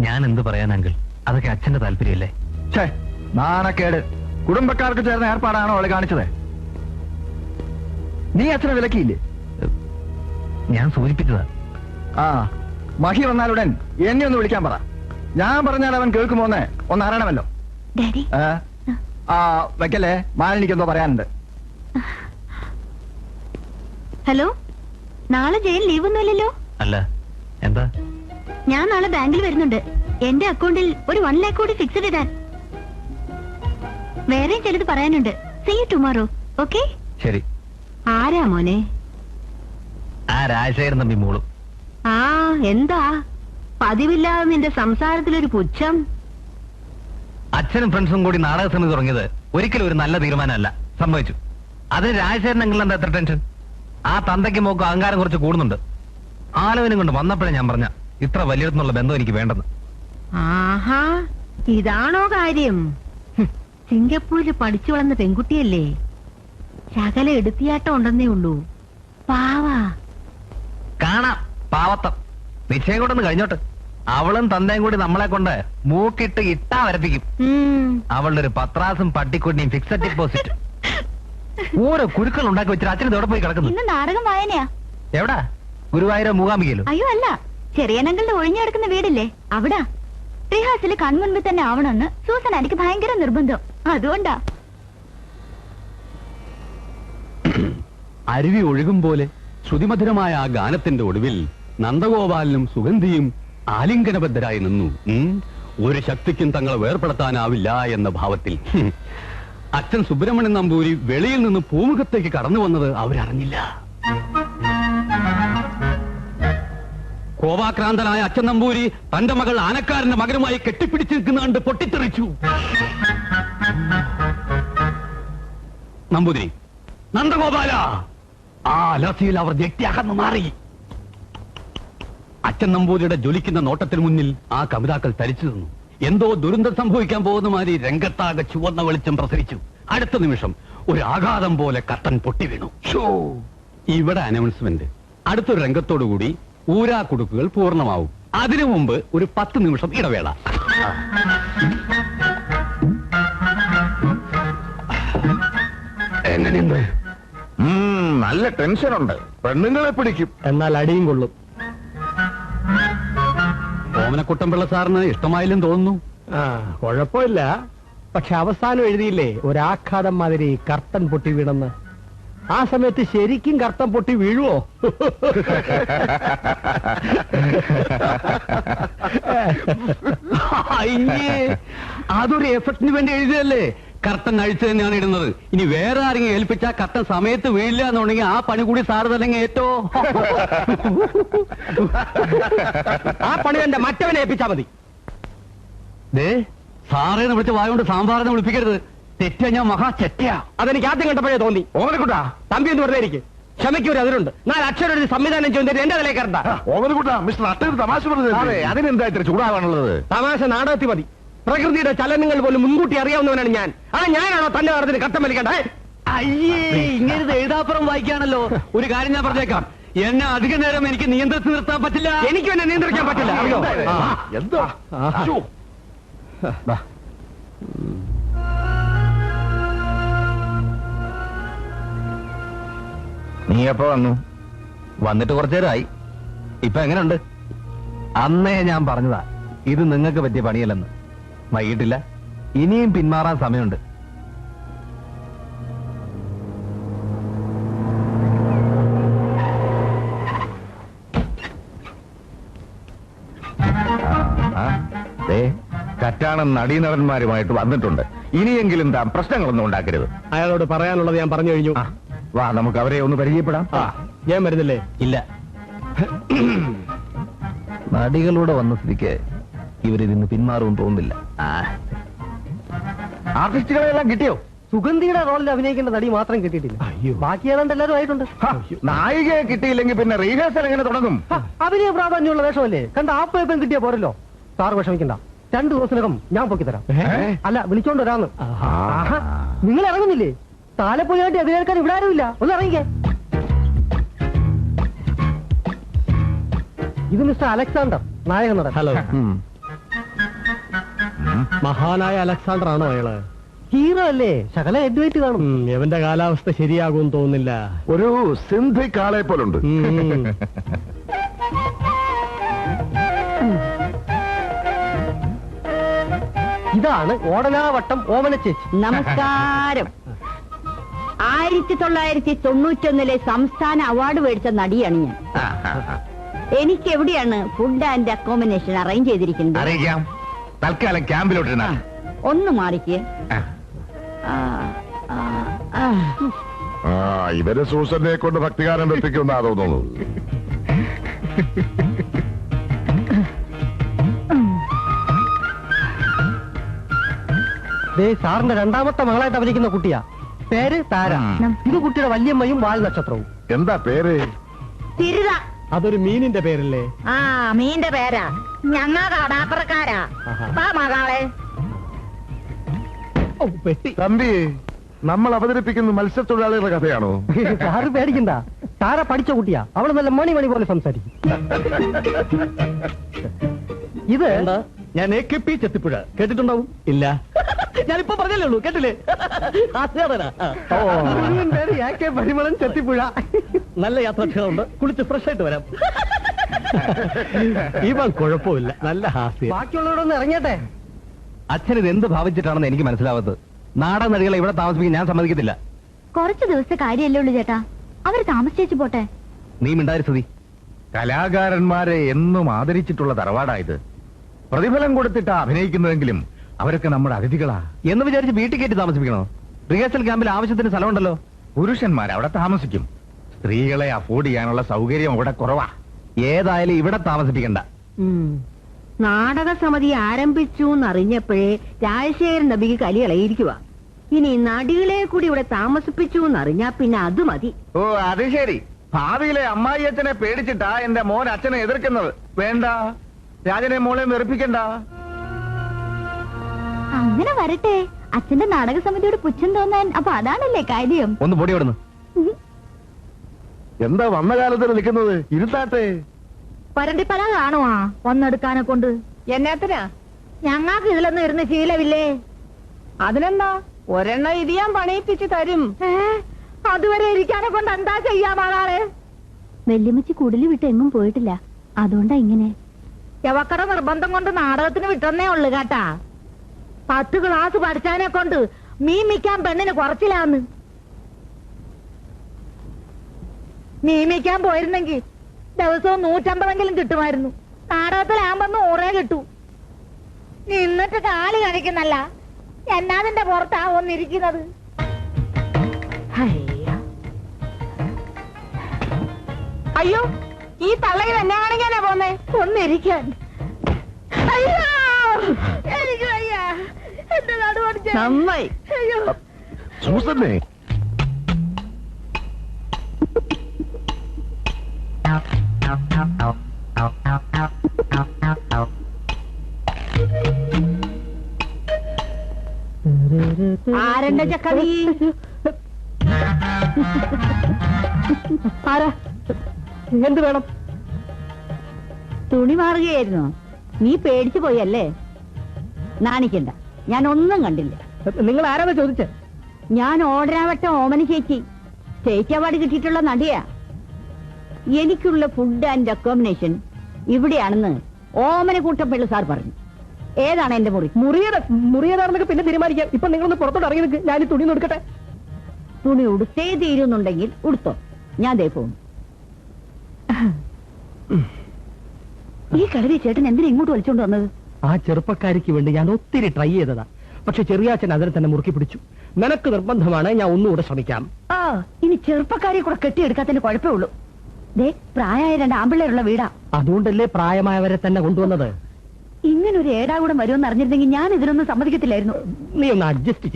ഞാൻ എന്ത് പറയാൻ അങ്കിൾ? അതൊക്കെ അച്ഛന്റെ താല്പര്യമല്ലേ? നാണക്കേട്. കുടുംബക്കാർക്ക് ചേർന്ന ഏർപ്പാടാണോ അവള് കാണിച്ചത്? നീ അച്ഛനെ വിലക്കിയില്ലേ? ഞാൻ സൂചിപ്പിച്ചതാ. ആ, മഹി വന്നാലുടൻ എന്നെ ഒന്ന് വിളിക്കാൻ പറ. ഞാൻ പറഞ്ഞാൽ അവൻ കേൾക്കുമോന്ന് ഒന്ന് അറിയണമല്ലോ. ആ വെക്കല്ലേ, മാലിനിക്കെന്തോ പറയാനുണ്ട്. ഹലോ, നാളെ ജയിൽ ലീവൊന്നുമില്ലല്ലോ? അല്ല, എന്താ? ഞാൻ നാളെ ബാങ്കിൽ വരുന്നുണ്ട്. എന്റെ അക്കൗണ്ടിൽ ഒരു 1 lakh കൂടി ഫിക്സഡ് ഇടാൻ. വേറെയും ചിലത് പറയാനുണ്ട്. See you tomorrow. Okay? ശരി. ആരാ മോനെ? ആ രാജശേഖരൻ തമ്പി മോളും. ആ, എന്താ പതിവില്ലാതെ നിന്റെ സംസാരത്തിലൊരു പുച്ഛം? അച്ഛനും ഫ്രണ്ട്സും കൂടി നാടക സമിതി തുടങ്ങിയത് ഒരിക്കലും ഒരു നല്ല തീരുമാനമല്ല. സംഭവിച്ചു. അതിന് രാജശേഖരൻ എങ്കിലും എന്താ എത്ര ടെൻഷൻ? ആ തന്തയ്ക്ക് മോക്കും അഹങ്കാരം കുറച്ച് കൂടുന്നുണ്ട്. ആലോചന കൊണ്ട് വന്നപ്പോഴേ ഞാൻ പറഞ്ഞ ഇത്ര വലിയടത്തുനിന്നുള്ള ബന്ധം എനിക്ക് വേണ്ടെന്ന്. ആഹാ, ഇതാണോ കാര്യം? സിംഗപ്പൂരിൽ പഠിച്ചു വളർന്ന പെൺകുട്ടിയല്ലേ, ശകല എടുത്തിയാട്ടം ഉണ്ടെന്നേ ഉള്ളൂ. പാവാ. കാണാം പാവത്തം. നിശ്ചയം കൊണ്ടൊന്ന് കഴിഞ്ഞോട്ട്. അവളും തന്തയും കൂടി നമ്മളെ കൊണ്ട് മൂക്കിട്ട് ഇട്ടാ വരപ്പിക്കും. അവളുടെ ഒരു പത്രാസും പട്ടിക്കുട്ടിയും ഫിക്സഡ് ഡിപ്പോസിറ്റ് ഓരോ കുരുക്കൾ ഉണ്ടാക്കി വെച്ചിട്ട് അച്ഛന് എവിടെ പോയി കിടക്കുന്നു? ഇന്ന് നാടകം വായനയാ. എവിടാ? ഗുരുവായൂരോ മൂകാംബികയിലോ? അയ്യോ അല്ല, ചെറിയനങ്ങളുടെ ഒഴിഞ്ഞു കിടക്കുന്ന വീടില്ലേ അവിടാ. റിഹാസിൽ കൺമുൻപിൽ തന്നെ ആവണമെന്ന് സൂസൻ എനിക്ക് ഭയങ്കര നിർബന്ധം. അതുകൊണ്ടാ. അരുവി ഒഴുകും പോലെ ശ്രുതിമധുരമായ ആ ഗാനത്തിന്റെ ഒടുവിൽ നന്ദഗോപാലനും സുഗന്ധിയും ആലിംഗനബദ്ധരായി നിന്നു. ഒരു ശക്തിക്കും തങ്ങളെ വേർപെടുത്താനാവില്ല എന്ന ഭാവത്തിൽ. അച്ഛൻ സുബ്രഹ്മണ്യൻ നമ്പൂരി വെളിയിൽ നിന്ന് പൂമുഖത്തേക്ക് കടന്നു വന്നത് അവരറിഞ്ഞില്ല. കോപാക്രാന്തനായ അച്ഛൻ നമ്പൂരി തന്റെ മകൾ ആനക്കാരന്റെ മകനുമായി കെട്ടിപ്പിടിച്ചു നിൽക്കുന്ന കണ്ട് പൊട്ടിത്തെറിച്ചു. നമ്പൂതിരി, നന്ദഗോപാല! ആ അലർച്ചയിൽ അവർ ഞെട്ടിയകന്നു മാറി. അച്ഛൻ നമ്പൂതിരിയുടെ ജ്വലിക്കുന്ന നോട്ടത്തിന് മുന്നിൽ ആ കവിതാക്കൾ തരിച്ചു നിന്നു. എന്തോ ദുരന്തം സംഭവിക്കാൻ പോകുന്ന മാതിരി രംഗത്താകെ ചുവന്ന വെളിച്ചം പ്രസരിച്ചു. അടുത്ത നിമിഷം ഒരു ആഘാതം പോലെ കർട്ടൻ പൊട്ടി വീണു. ഇവിടെ അനൗൺസ്മെന്റ്. അടുത്തൊരു രംഗത്തോടുകൂടി ഊരാക്കുടുക്കുകൾ പൂർണ്ണമാവും. അതിനു മുമ്പ് ഒരു 10 നിമിഷം ഇടവേള. എങ്ങനെയുണ്ട്? നല്ല ടെൻഷനുണ്ട്. പെണ്ണുങ്ങളെ പിടിക്കും, എന്നാൽ അടിയും കൊള്ളും. ഓമനക്കുട്ടൻപിള്ള സാറിന് ഇഷ്ടമായില്ലെന്ന് തോന്നുന്നു. കുഴപ്പമില്ല. പക്ഷെ അവസാനം എഴുതിയില്ലേ ഒരാഘാതം മാതിരി കർട്ടൻ പൊട്ടി വീണെന്ന്. ആ സമയത്ത് ശരിക്കും കർട്ടൻ പൊട്ടി വീഴുവോ? അതൊരു എഫക്റ്റിന് വേണ്ടി എഴുതിയല്ലേ. കർട്ടൻ അഴിച്ചു തന്നെയാണ് ഇടുന്നത്. ഇനി വേറെ ആരെങ്കിലും ഏൽപ്പിച്ചാൽ കർട്ടൻ സമയത്ത് വീഴില്ല എന്നുണ്ടെങ്കിൽ ആ പണി കൂടി സാറ് തന്നെ ഏറ്റോ. ആ പണി എന്റെ മറ്റവനെ ഏൽപ്പിച്ചാ മതി. സാറേന്ന് വിളിച്ച് വായോണ്ട് സാമ്പാറിനെ വിളിപ്പിക്കരുത്. തെറ്റാ, ഞാൻ മഹാ ചെറ്റയാ. അതെനിക്ക് ആദ്യം കണ്ടപ്പോഴേ തോന്നി. ഓമനക്കുട്ടാ, തമ്പി എന്ന് പറഞ്ഞേ എനിക്ക് ക്ഷമയ്ക്ക് ഒരു അതിരുണ്ട്. 4 അക്ഷരം ഒരു സംവിധാനം ചെയ്യുന്നത് എന്റെ അതിലേക്ക് കണ്ട. ഓമനക്കുട്ടാ, മിസ്റ്റർ അട്ടൊരു തമാശ പറഞ്ഞത്. അതിനെന്താ ഇത്ര ചൂടാവാനുള്ളത്? തമാശ നാടകത്തിൽ മതി. പ്രകൃതിയുടെ ചലനങ്ങൾ പോലും മുൻകൂട്ടി അറിയാവുന്നവനാണ് ഞാൻ. ഞാനാണോ തന്റെ കാര്യത്തിന് കട്ടം വലിക്കണ്ടേ? അയ്യേ, ഇങ്ങനെ എഴുതാപ്പുറം വായിക്കാണല്ലോ. ഒരു കാര്യം ഞാൻ പറഞ്ഞേക്കാം, എന്നെ അധിക നേരം എനിക്ക് നിയന്ത്രിച്ച് നിർത്താൻ പറ്റില്ല. എനിക്കും എന്നെ നിയന്ത്രിക്കാൻ പറ്റില്ല. അറിയോ? എന്തോ നീ എപ്പോ വന്നു? വന്നിട്ട് കുറച്ചു നേരമായി. ഇപ്പൊ എങ്ങനെയുണ്ട്? അന്നേ ഞാൻ പറഞ്ഞതാ ഇത് നിങ്ങൾക്ക് പറ്റിയ പണിയല്ലെന്ന്. വൈകിട്ടില്ല, ഇനിയും പിന്മാറാൻ സമയമുണ്ട്. കറ്റാണൻ നടീനടന്മാരുമായിട്ട് വന്നിട്ടുണ്ട്. ഇനിയെങ്കിലും താൻ പ്രശ്നങ്ങളൊന്നും ഉണ്ടാക്കരുത്. അയാളോട് പറയാനുള്ളത് ഞാൻ പറഞ്ഞു കഴിഞ്ഞു. വാ, നമുക്ക് അവരെ ഒന്ന് പരിചയപ്പെടാം. ഞാൻ വരുന്നില്ലേ? ഇല്ല. നടികളൂടെ വന്ന സ്ഥിതിക്ക് ഇവരിന്ന് പിന്മാറും തോന്നുന്നില്ല. ആർട്ടിസ്റ്റുകളെല്ലാം കിട്ടിയോ? സുഗന്ധിയുടെ റോളിൽ അഭിനയിക്കേണ്ട നടി മാത്രം കിട്ടിയിട്ടില്ല. ബാക്കി ഏതാണ്ട് എല്ലാവരും ആയിട്ടുണ്ട്. നായികയെ കിട്ടിയില്ലെങ്കിൽ പിന്നെ റീഹേഴ്സൽ എങ്ങനെ തുടങ്ങും? അഭിനയ പ്രാധാന്യമുള്ള വേഷമല്ലേ? കണ്ട ആപ്പേപ്പം കിട്ടിയാ പോരല്ലോ. സാറ് വിഷമിക്കണ്ട, 2 ദിവസത്തിനകം ഞാൻ പൊക്കി തരാം. അല്ല, വിളിച്ചോണ്ട് വരാന്ന്. നിങ്ങൾ ഇറങ്ങുന്നില്ലേ? താലപ്പൊലിയായിട്ട് എതിരേൽക്കാൻ ഇവിടെ ആരുമില്ല. ഒന്ന് ഇറങ്ങിക്കേ. ഇത് മിസ്റ്റർ അലക്സാണ്ടർ, നായകൻ നടൻ. ഹലോ. മഹാനായ അലക്സാണ്ടർ ആണോ അയാള്? ഹീറോ അല്ലേ? ശകല ഹെഡ്വൈറ്റ് കാണും. എവന്റെ കാലാവസ്ഥ ശരിയാകും തോന്നുന്നില്ല. ഒരു സിന്ധി കാളെ പോലുണ്ട്. ഇതാണ് ഓടനാവട്ടം ഓമന ചേച്ചി. നമസ്കാരം. 1991 സംസ്ഥാന അവാർഡ് മേടിച്ച നടിയാണ് ഞാൻ. എനിക്ക് എവിടെയാണ് ഫുഡ് ആൻഡ് അക്കോമഡേഷൻ അറേഞ്ച് ചെയ്തിരിക്കുന്നത്? അറിയിക്കാം. തൽക്കാലം ക്യാമ്പിലോട്ട് ഒന്ന് മാറിക്ക്. ഇവര് സൂസനെ കൊണ്ട് ഭക്തിഗാനം വെപ്പിക്കുന്നാ തോന്നുന്നു. സാറിന്റെ രണ്ടാമത്തെ മകളായിട്ട് അഭിനയിക്കുന്ന കുട്ടിയാ. പേര് താര. ഇത് കുട്ടിയുടെ വല്യമ്മയും വാൽ നക്ഷത്രവും. എന്താ പേര്? തിരുത. അതൊരു മീനിന്റെ പേരല്ലേ? ആ, മീന്റെ പേരാ. ഞങ്ങ കടാപ്പറക്കാരാ. മകളെ പെട്ടി. തമ്പി, നമ്മൾ അവതരിപ്പിക്കുന്ന മത്സ്യത്തൊഴിലാളികളുടെ കഥയാണോ? സാറ് പേടിക്കണ്ട, താര പഠിച്ച കുട്ടിയാ. അവള് നല്ല മണി പോലെ സംസാരിക്കും. ഇത് ഞാൻ AKP ചെത്തിപ്പുഴ കേട്ടിട്ടുണ്ടാവും. ഇല്ല, ഞാനിപ്പോ പറഞ്ഞല്ലേ ഉള്ളൂ, കേട്ടില്ലേ? പരിമളം ചെത്തിപ്പുഴ. നല്ല യാത്രാക്ഷരമുണ്ട്. കുളിച്ച് ഫ്രഷ് ആയിട്ട് വരാം. ഇവൻ കുഴപ്പമില്ല, നല്ല ഹാസ്യം. ബാക്കിയുള്ളവരൊന്ന് ഇറങ്ങിയട്ടെ. അച്ഛൻ ഇത് എന്ത് ഭാവിച്ചിട്ടാണെന്ന് എനിക്ക് മനസ്സിലാവത്ത്. നാടൻ നടികളെ ഇവിടെ താമസിപ്പിക്കാൻ ഞാൻ സമ്മതിക്കത്തില്ല. കുറച്ച് ദിവസത്തെ കാര്യമല്ലേ ഉള്ളൂ ചേട്ടാ, അവര് താമസിച്ചു പോട്ടെ. നീ മിണ്ടാരി സ്തുതി. കലാകാരന്മാരെ എന്നും ആദരിച്ചിട്ടുള്ള തറവാടായത്. പ്രതിഫലം കൊടുത്തിട്ടാ അഭിനയിക്കുന്നതെങ്കിലും അവരൊക്കെ നമ്മുടെ അതിഥികളാ എന്ന് വിചാരിച്ച് വീട്ടിൽ കയറ്റി താമസിപ്പിക്കണോ? റിഹേഴ്സൽ ക്യാമ്പിൽ ആവശ്യത്തിന് സ്ഥലമുണ്ടല്ലോ. പുരുഷന്മാർ അവിടെ താമസിക്കും. സ്ത്രീകളെ അഫോർഡ് ചെയ്യാനുള്ള സൗകര്യം അവിടെ കുറവാ. ഏതായാലും ഇവിടെ താമസിപ്പിക്കണ്ട. നാടക സമിതി ആരംഭിച്ചു എന്നറിഞ്ഞപ്പോഴേ രാജശേഖരൻ നബിക്ക് കലി ഇളയിരിക്കുക. ഇനി നടികളെ കൂടി ഇവിടെ താമസിപ്പിച്ചു എന്നറിഞ്ഞാ പിന്നെ അത് മതി. ഓ, അത് ശരി. ഭാവിയിലെ അമ്മായി അച്ഛനെ പേടിച്ചിട്ടാ എന്റെ മോൻ അച്ഛനെ എതിർക്കുന്നത്. വേണ്ട, രാജനെ മോളെ വെറുപ്പിക്കണ്ട. അങ്ങനെ വരട്ടെ. അച്ഛന്റെ നാടക സമിതിയോട് പുച്ഛം തോന്നാൻ അപ്പൊ അതാണല്ലേ കാര്യം. ഒന്ന് പൊടി വിടുന്നു. എന്താ വന്ന കാലത്തിൽ നിൽക്കുന്നത്? ഇരുത്താട്ടെ. പരണ്ടിപ്പല കാണുവാ ഒന്നെടുക്കാനെ കൊണ്ട്. എന്നാത്തിനാ? ഞങ്ങൾക്ക് ഇതിലൊന്നും ഇരുന്ന് ശീലമില്ലേ. അതിനെന്താ, ഒരെണ്ണം ഇത് ഞാൻ പണിയിപ്പിച്ച് തരും. അതുവരെ ഇരിക്കാനെ കൊണ്ട് എന്താ ചെയ്യാമാളാളെ? വല്യമ്മച്ചി കുടില് വിട്ട് എങ്ങും പോയിട്ടില്ല, അതുകൊണ്ടാ ഇങ്ങനെ. യവക്കട നിർബന്ധം കൊണ്ട് നാടകത്തിന് വിട്ടെന്നേ ഉള്ളു കേട്ടാ. 10 ക്ലാസ് പഠിച്ചാനെ കൊണ്ട് മീൻ മിക്കാൻ പെണ്ണിന് കുറച്ചില്ലാന്ന്. മീൻ മിക്കാൻ പോയിരുന്നെങ്കിൽ ദിവസവും 150 കിട്ടുമായിരുന്നു. നാടകത്തിലാകുമ്പോ 100 കിട്ടൂ. നിന്നിട്ട് കാല് കഴിക്കുന്നല്ല, എന്നാതിന്റെ പുറത്താ ഒന്നിരിക്കുന്നത്. അയ്യോ, ഈ തള്ളയിൽ എന്നെ കാണിക്കാനാ പോന്നേ? ഒന്നിരിക്കാൻ. അയ്യോ, എനിക്ക് വയ്യ. എന്റെ നടുവടിച്ച് നന്നായി. അയ്യോ, സൂസന്നെ, ആരെന്റെ ചക്കടി? ആരാ? എന്ത് വേണം? തുണി മാറുകയായിരുന്നു. നീ പേടിച്ചു പോയല്ലേ? നാണിക്കണ്ട, ഞാൻ ഒന്നും കണ്ടില്ല. നിങ്ങൾ ആരാന്ന് ചോദിച്ചേ? ഞാൻ ഓടരാവട്ടം ഓമന ചേച്ചി, സ്റ്റേറ്റ് അവാർഡ് കിട്ടിയിട്ടുള്ള നടിയാ. എനിക്കുള്ള ഫുഡ് ആൻഡ് അക്കോമഡേഷൻ ഇവിടെയാണെന്ന് ഓമന കൂട്ടപ്പിള്ള സാർ പറഞ്ഞു. ഏതാണ് എന്റെ മുറി? മുറിയതാണെന്നൊക്കെ പിന്നെ തീരുമാനിക്കാം. ഇപ്പൊ നിങ്ങളൊന്ന് പുറത്തോട്ട് ഇറങ്ങി നിൽക്ക്. ഞാൻ ഈ തുണി എടുക്കട്ടെ. തുണി ഉടുത്തേ തീരുന്നുണ്ടെങ്കിൽ ഉടുത്തോ, ഞാൻ ദേ പോകും. ഈ കളരി ചേട്ടൻ എന്തിനാ ഇങ്ങോട്ട് വലിച്ചോണ്ട് വന്നത്? ആ ചെറുപ്പക്കാരിക്ക് വേണ്ടി ഞാൻ ഒത്തിരി ട്രൈ ചെയ്തതാ. പക്ഷെ ചെറിയാച്ചൻ അതിനെ തന്നെ മുറുക്കി പിടിച്ചു. നിനക്ക് നിർബന്ധമാണ്, ഞാൻ ഒന്നുകൂടെ ശ്രമിക്കാം. ആ, ഇനി ചെറുപ്പക്കാരെ കൂടെ കെട്ടിയെടുക്കാത്തതിന് കുഴപ്പമേ ഉള്ളൂ. ദേ, പ്രായമായ 2 ആമ്പിള്ളേരുള്ള വീടാ. അതുകൊണ്ടല്ലേ പ്രായമായവരെ തന്നെ കൊണ്ടുവന്നത്. ഇങ്ങനൊരു ഏടാകൂടെ വരുമെന്ന് അറിഞ്ഞിരുന്നെങ്കിൽ ഞാൻ ഇതിനൊന്നും സമ്മതിക്കത്തില്ലായിരുന്നു. നീ ഒന്ന് അഡ്ജസ്റ്റ്